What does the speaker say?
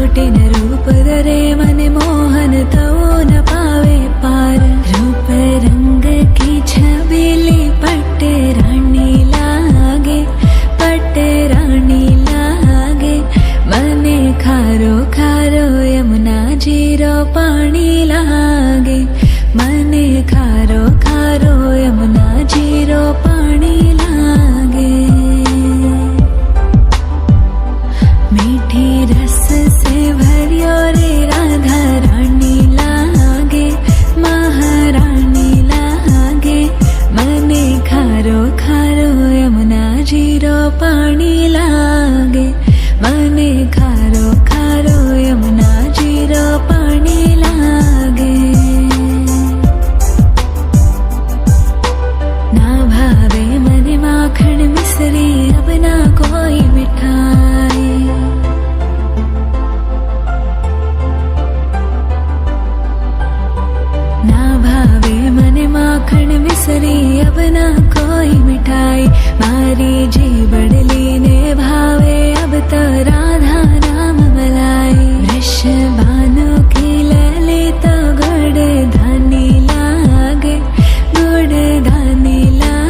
Cotton रूप धरे मन मोहन तो न पावे पार। रूप रंग की छबीली पट रानी लागे, पट रानी लागे। मने खारो खारो यमुना जीरो पानी लागे, मने खारो खारो यमुना जीरो पानी लागे। मीठी रस से भरियो रे राधा रानी लागे, महारानी लागे। मने खारो खारो यमुना जीरो पानी लागे, मने खारो खारो यमुना जीरो पानी लागे। ना भावे मने माखन मिसरी अब ना कोई मिठाई। ना भावे मने माखन मिसरी अब ना कोई मिठाई। मारी जी